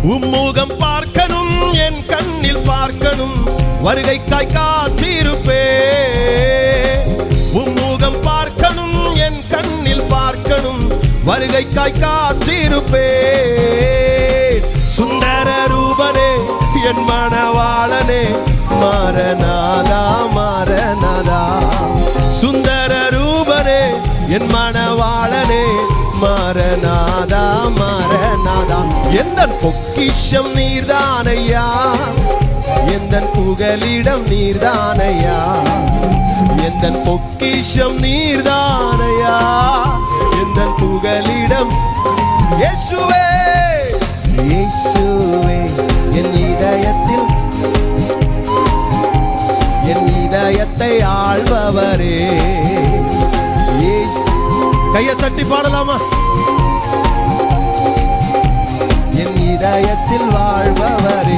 உம்முகம் பார்க்கணும், என் கண்ணில் பார்க்கணும், வருகைக்காய் காத்திருப்பே. உம்முகம் பார்க்கணும், என் கண்ணில் பார்க்கணும், வருகைக்காய் காத்திருப்பே. சுந்தர ரூபனே என் மணவாளனே, மாரநாதா மாரநாதா. சுந்தர ரூபனே என் மணவாளனே, மாரநாதா மாரநாதா. எந்தன் பொக்கிஷம் நீர்தானையா, எந்தன் புகலிடம் நீர்தானையா, எந்தன் பொக்கிஷம் நீர்தானையா, எந்தன் புகலிடம். இயேசுவே இயேசுவே என் இதயத்தில், என் இதயத்தை ஆள்பவரே. கையை தட்டி பாடலாமா? என் இதயத்தில் வாழ்பவரே.